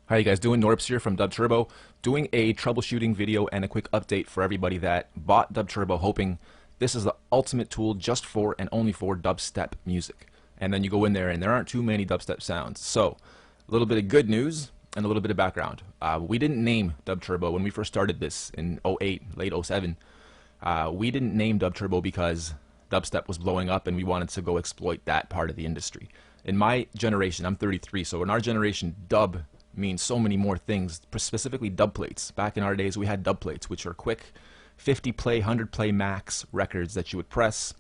How you guys doing? Norps here from DubTurbo, doing a troubleshooting video and a quick update for everybody that bought DubTurbo hoping this is the ultimate tool just for and only for dubstep music. And then you go in there and there aren't too many dubstep sounds. So a little bit of good news and a little bit of background. We didn't name DubTurbo when we first started this in '08, late '07. We didn't name DubTurbo because dubstep was blowing up and we wanted to go exploit that part of the industry. In my generation, I'm 33, so in our generation, dub means so many more things, specifically dub plates. Back in our days, we had dub plates, which are quick 50 play, 100 play max records that you would press,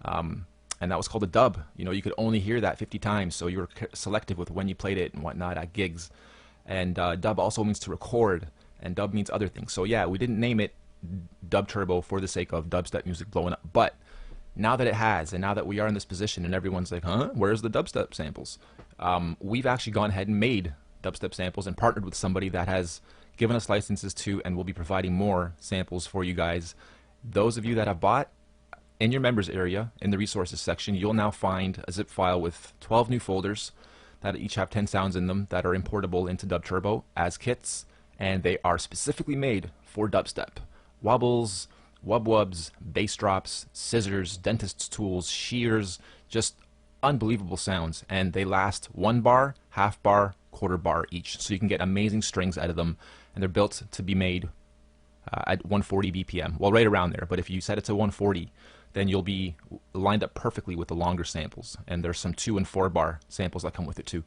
and that was called a dub. You know, you could only hear that 50 times, so you were selective with when you played it and whatnot at gigs. And dub also means to record, and dub means other things. So yeah, we didn't name it DubTurbo for the sake of dubstep music blowing up, but now that it has, and now that we are in this position and everyone's like, huh, where's the dubstep samples? We've actually gone ahead and made dubstep samples and partnered with somebody that has given us licenses to and will be providing more samples for you guys. Those of you that have bought, in your members area, in the resources section, you'll now find a zip file with 12 new folders that each have 10 sounds in them that are importable into DubTurbo as kits, and they are specifically made for dubstep. Wobbles, wub-wubs, bass drops, scissors, dentist's tools, shears, just unbelievable sounds, and they last 1 bar, half bar, quarter bar each, so you can get amazing strings out of them, and they're built to be made at 140 BPM, well, right around there. But if you set it to 140, then you'll be lined up perfectly with the longer samples, and there's some 2 and 4 bar samples that come with it too.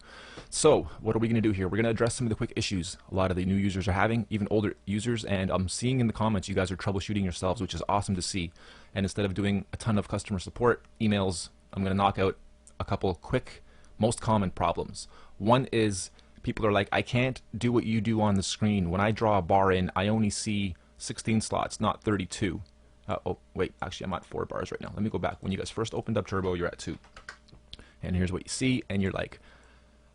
So what are we going to do here? We're going to address some of the quick issues a lot of the new users are having, even older users, and I'm seeing in the comments you guys are troubleshooting yourselves, which is awesome to see. And instead of doing a ton of customer support emails, I'm going to knock out a couple quick, most common problems. One is people are like, I can't do what you do on the screen. When I draw a bar in, I only see 16 slots, not 32. Oh, wait, actually I'm at 4 bars right now. Let me go back. When you guys first opened up Turbo, you're at 2. And here's what you see, and you're like,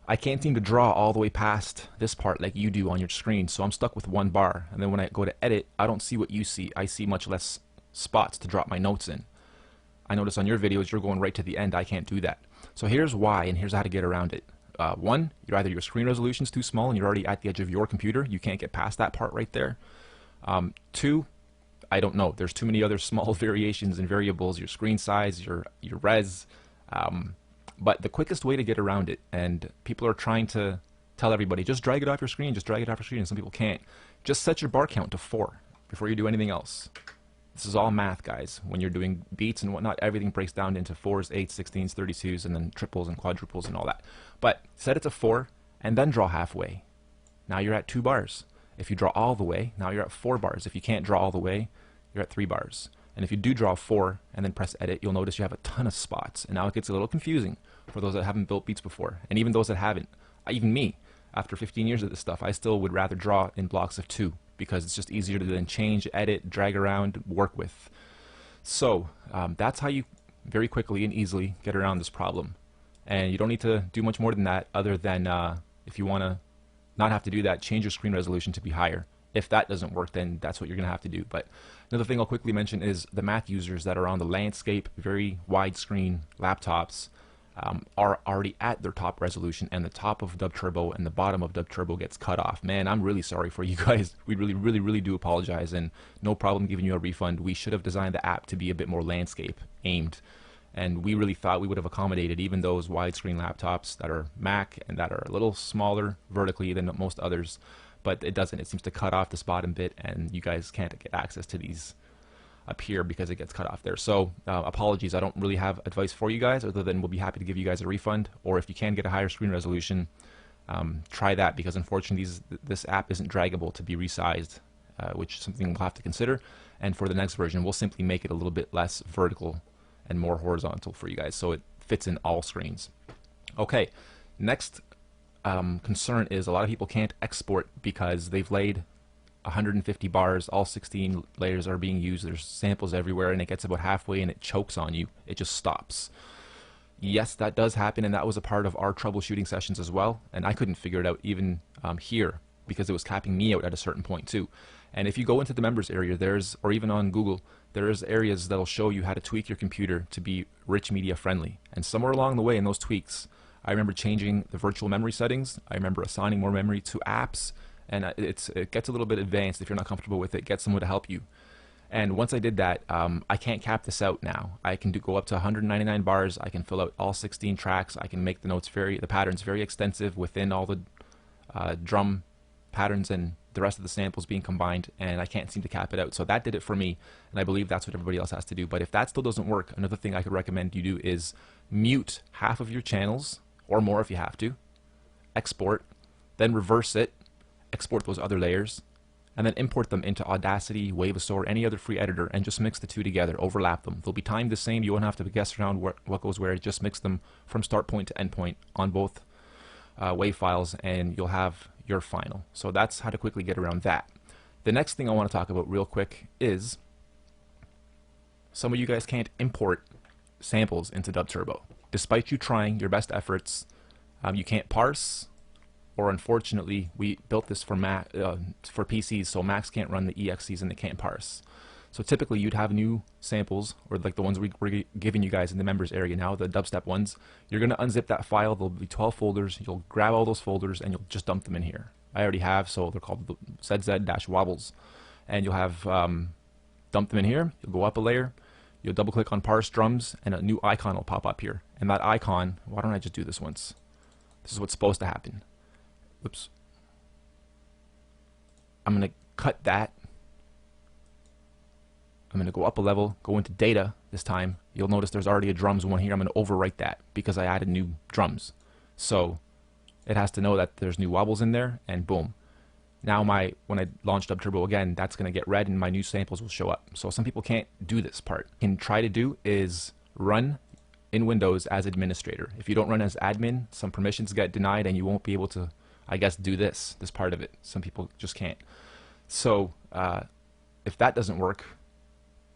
I can't seem to draw all the way past this part like you do on your screen, so I'm stuck with 1 bar. And then when I go to edit, I don't see what you see. I see much less spots to drop my notes in. I notice on your videos you're going right to the end. I can't do that. So here's why, and here's how to get around it. One, either your screen resolution's too small and you're already at the edge of your computer. You can't get past that part right there. 2, I don't know. There's too many other small variations and variables, your screen size, your res. But the quickest way to get around it, and people are trying to tell everybody, just drag it off your screen, just drag it off your screen, and some people can't. Just set your bar count to 4 before you do anything else. This is all math, guys. When you're doing beats and whatnot, everything breaks down into 4s, 8s, 16s, 32s, and then triples and quadruples and all that. But set it to 4 and then draw halfway. Now you're at 2 bars. If you draw all the way, now you're at 4 bars. If you can't draw all the way, you're at 3 bars. And if you do draw 4 and then press edit, you'll notice you have a ton of spots. And now it gets a little confusing for those that haven't built beats before. And even those that haven't. Even me, after 15 years of this stuff, I still would rather draw in blocks of 2 because it's just easier to then change, edit, drag around, work with. So that's how you very quickly and easily get around this problem. And you don't need to do much more than that, other than if you want to not have to do that, change your screen resolution to be higher. If that doesn't work, then that's what you're going to have to do. But another thing I'll quickly mention is the Mac users that are on the landscape, very widescreen laptops are already at their top resolution, and the top of DubTurbo and the bottom of DubTurbo gets cut off. Man, I'm really sorry for you guys. We really do apologize, and no problem giving you a refund. We should have designed the app to be a bit more landscape aimed, and we really thought we would have accommodated even those widescreen laptops that are Mac and that are a little smaller vertically than most others. But it doesn't. It seems to cut off this bottom bit, and you guys can't get access to these up here because it gets cut off there. So apologies. I don't really have advice for you guys other than we'll be happy to give you guys a refund, or if you can get a higher screen resolution, try that, because unfortunately this app isn't draggable to be resized, which is something we'll have to consider. And for the next version, we'll simply make it a little bit less vertical and more horizontal for you guys so it fits in all screens. Okay, next concern is a lot of people can't export because they've laid 150 bars, all 16 layers are being used, there's samples everywhere, and it gets about halfway and it chokes on you. It just stops. Yes, that does happen, and that was a part of our troubleshooting sessions as well, and I couldn't figure it out even here because it was capping me out at a certain point too. And if you go into the members area, or even on Google, there's areas that'll show you how to tweak your computer to be rich media friendly. And somewhere along the way in those tweaks, I remember changing the virtual memory settings. I remember assigning more memory to apps, and it gets a little bit advanced. If you're not comfortable with it, get someone to help you. And once I did that, I can't cap this out now. I can go up to 199 bars. I can fill out all 16 tracks. I can make the patterns very extensive within all the drum patterns and the rest of the samples being combined, and I can't seem to cap it out. So that did it for me, and I believe that's what everybody else has to do. But if that still doesn't work, another thing I could recommend you do is mute half of your channels, or more if you have to, export, then reverse it, export those other layers, and then import them into Audacity, Wavesaur, any other free editor, and just mix the two together, overlap them. They'll be timed the same. You won't have to guess around what goes where. Just mix them from start point to end point on both WAV files, and you'll have your final. So that's how to quickly get around that. The next thing I want to talk about real quick is some of you guys can't import samples into DubTurbo. Despite you trying your best efforts, you can't parse, or unfortunately, we built this for for PCs, so Macs can't run the EXEs and they can't parse. So typically, you'd have new samples, or like the ones we're giving you guys in the members area now, the dubstep ones. You're going to unzip that file. There'll be 12 folders. You'll grab all those folders and you'll just dump them in here. I already have, so they're called the ZZ-wobbles. And you'll have dump them in here. You'll go up a layer. You'll double click on parse drums, and a new icon will pop up here. And that icon, why don't I just do this once? This is what's supposed to happen. Whoops. I'm going to cut that. I'm going to go up a level, go into data this time. You'll notice there's already a drums one here. I'm going to overwrite that because I added new drums. So it has to know that there's new wobbles in there, and boom. Now when I launch DubTurbo again, that's going to get read and my new samples will show up. So some people can't do this part. What you can try to do is run in Windows as administrator. If you don't run as admin, some permissions get denied and you won't be able to, I guess, do this part of it. Some people just can't. So if that doesn't work,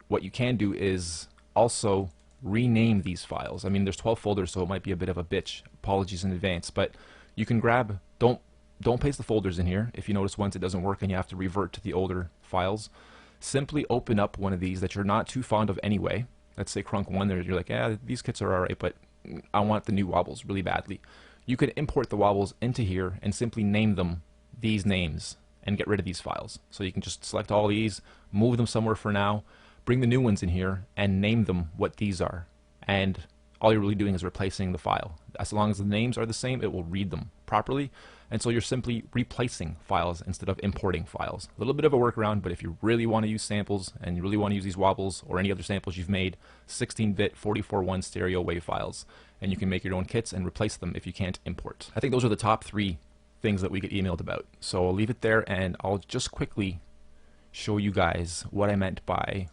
what you can do is also rename these files. I mean, there's 12 folders, so it might be a bit of a bitch. Apologies in advance, but you can grab, don't paste the folders in here. If you notice once it doesn't work and you have to revert to the older files, simply open up one of these that you're not too fond of anyway. Let's say Crunk 1, there you're like, yeah, these kits are alright, but I want the new wobbles really badly. You can import the wobbles into here and simply name them these names and get rid of these files. So you can just select all these, move them somewhere for now, bring the new ones in here and name them what these are, and all you're really doing is replacing the file. As long as the names are the same, it will read them properly, and so you're simply replacing files instead of importing files. A little bit of a workaround, but if you really want to use samples and you really want to use these wobbles or any other samples you've made, 16-bit 44.1 stereo WAV files, and you can make your own kits and replace them if you can't import. I think those are the top 3 things that we get emailed about. So I'll leave it there, and I'll just quickly show you guys what I meant by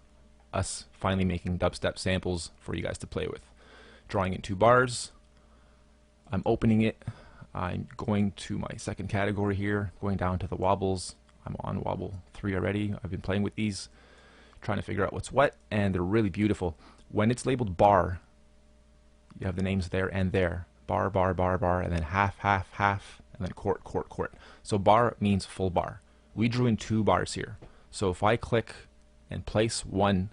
us finally making dubstep samples for you guys to play with. Drawing in 2 bars. I'm opening it. I'm going to my second category here, going down to the wobbles. I'm on wobble 3 already. I've been playing with these, trying to figure out what's what, and they're really beautiful. When it's labeled bar, you have the names there and there. Bar, bar, bar, bar, and then half, half, half, and then quart, quart, quart. So bar means full bar. We drew in 2 bars here. So if I click and place 1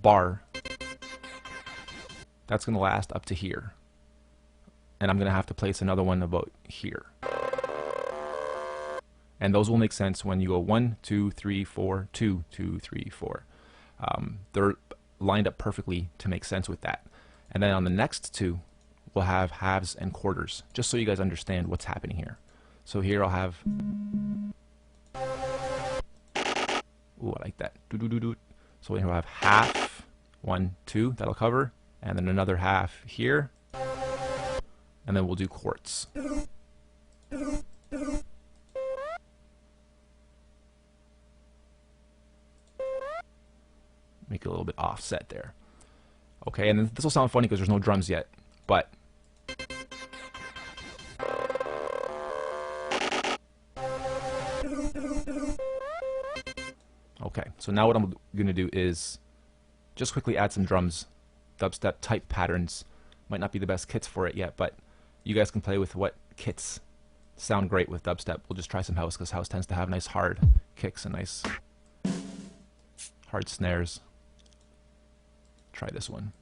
bar, that's going to last up to here. And I'm going to have to place another one about here. And those will make sense when you go 1, 2, 3, 4, 2, 2, 3, 4. They're lined up perfectly to make sense with that. And then on the next 2, we'll have halves and quarters, just so you guys understand what's happening here. So here I'll have, ooh, I like that. So here we'll have half, 1, 2, that'll cover, and then another half here, and then we'll do quarts. Make it a little bit offset there. Okay, and then this will sound funny because there's no drums yet, but okay, so now what I'm going to do is just quickly add some drums, dubstep type patterns. Might not be the best kits for it yet, but you guys can play with what kits sound great with dubstep. We'll just try some house because house tends to have nice hard kicks and nice hard snares. Try this one.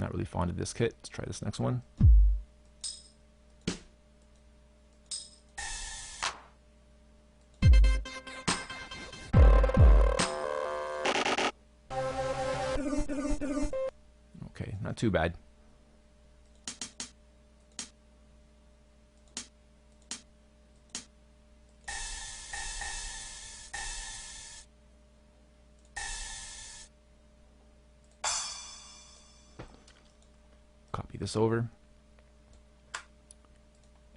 Not really fond of this kit. Let's try this next one. Okay, not too bad. Copy this over,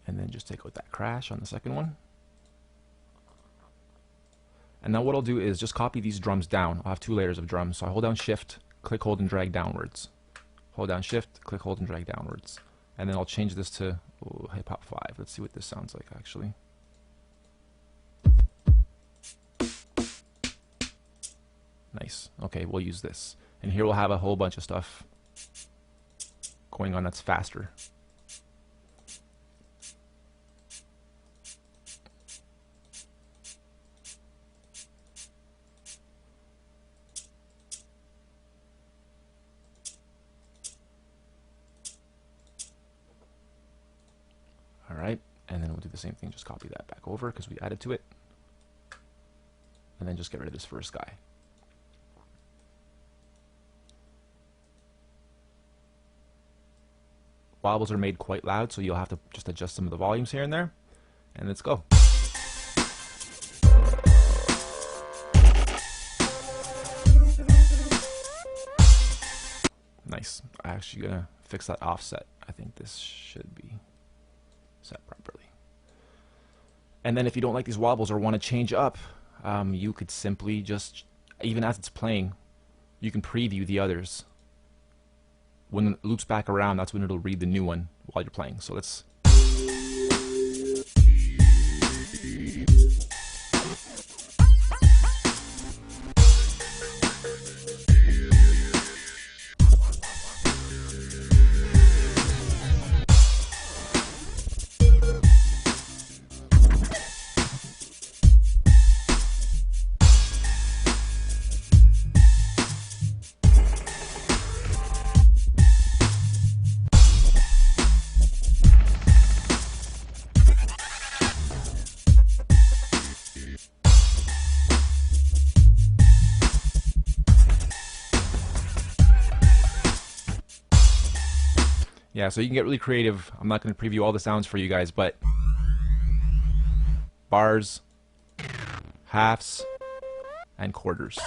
and then just take out that crash on the second one. And now what I'll do is just copy these drums down. I'll have 2 layers of drums, so I hold down Shift, click, hold, and drag downwards. Hold down Shift, click, hold, and drag downwards. And then I'll change this to Hip Hop 5. Let's see what this sounds like actually. Nice. Okay, we'll use this. And here we'll have a whole bunch of stuff going on that's faster. Alright, and then we'll do the same thing, just copy that back over because we added to it. And then just get rid of this first guy. Wobbles are made quite loud, so you'll have to just adjust some of the volumes here and there. And let's go. Nice. I'm actually gonna fix that offset. I think this should be set properly. And then if you don't like these wobbles or want to change up, you could simply just, even as it's playing, you can preview the others. When it loops back around, that's when it'll read the new one while you're playing. So let's... Yeah, so you can get really creative. I'm not going to preview all the sounds for you guys, but bars, halves, and quarters.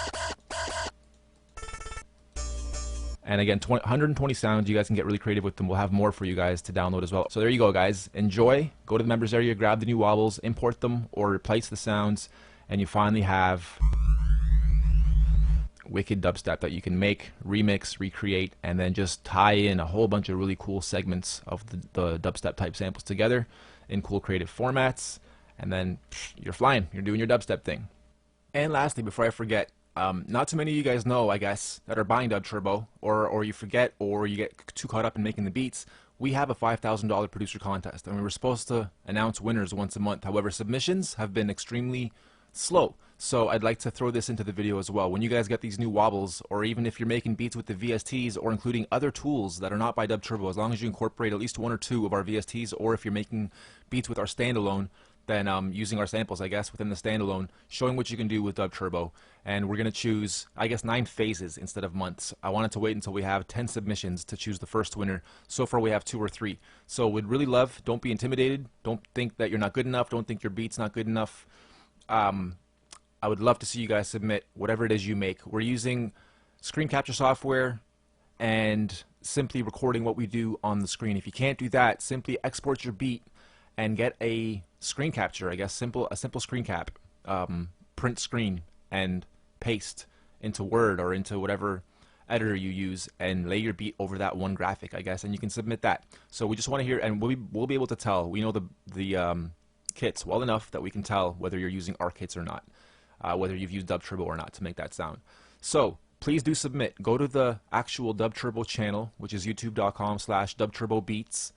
And again, 120 sounds. You guys can get really creative with them. We'll have more for you guys to download as well. So there you go, guys. Enjoy. Go to the members area, grab the new wobbles, import them, or replace the sounds, and you finally have wicked dubstep that you can make, remix, recreate, and then just tie in a whole bunch of really cool segments of the dubstep type samples together in cool creative formats, and then you're flying. You're doing your dubstep thing. And lastly, before I forget, not too many of you guys know, I guess, that are buying Dub Turbo, or you forget, or you get too caught up in making the beats. We have a $5,000 producer contest, and we were supposed to announce winners once a month. However, submissions have been extremely slow. So I'd like to throw this into the video as well. When you guys get these new wobbles, or even if you're making beats with the VSTs or including other tools that are not by Dub Turbo, as long as you incorporate at least 1 or 2 of our VSTs, or if you're making beats with our standalone, then using our samples, I guess, within the standalone, showing what you can do with Dub Turbo. And we're going to choose, I guess, 9 phases instead of months. I wanted to wait until we have 10 submissions to choose the first winner. So far we have 2 or 3. So we'd really love, don't be intimidated, don't think that you're not good enough, don't think your beat's not good enough. I would love to see you guys submit whatever it is you make. We're using screen capture software and simply recording what we do on the screen. If you can't do that, simply export your beat and get a screen capture, I guess, a simple screen cap, print screen and paste into Word or into whatever editor you use and lay your beat over that one graphic, I guess, and you can submit that. So we just want to hear, and we'll be able to tell. We know the kits well enough that we can tell whether you're using our kits or not. Whether you've used Dub Turbo or not to make that sound. So please do submit. Go to the actual Dub Turbo channel, which is youtube.com/DubTurboBeats.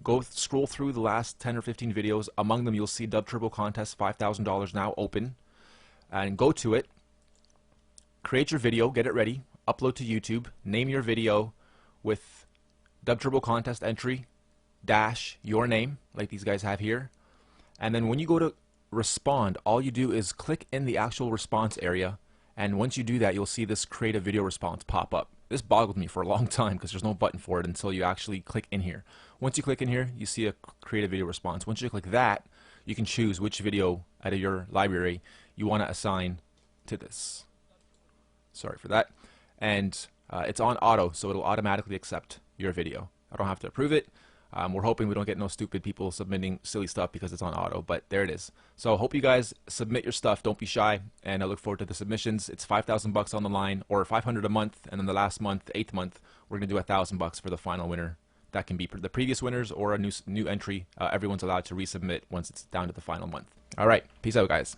Go scroll through the last 10 or 15 videos. Among them, you'll see Dub Turbo Contest, $5,000 now open. And go to it. Create your video, get it ready, upload to YouTube, name your video with DubTurbo contest entry dash your name, like these guys have here. And then when you go to respond, all you do is click in the actual response area. And once you do that, you'll see this create a video response pop up. This boggled me for a long time because there's no button for it until you actually click in here. Once you click in here, you see a create a video response. Once you click that, you can choose which video out of your library you want to assign to this. Sorry for that. And it's on auto, so it'll automatically accept your video. I don't have to approve it. We're hoping we don't get no stupid people submitting silly stuff because it's on auto, but there it is. So hope you guys submit your stuff. Don't be shy, and I look forward to the submissions. It's $5,000 on the line, or $500 a month, and then the last month, 8th month, we're gonna do $1,000 for the final winner. That can be the previous winners or a new entry. Everyone's allowed to resubmit once it's down to the final month. All right, peace out, guys.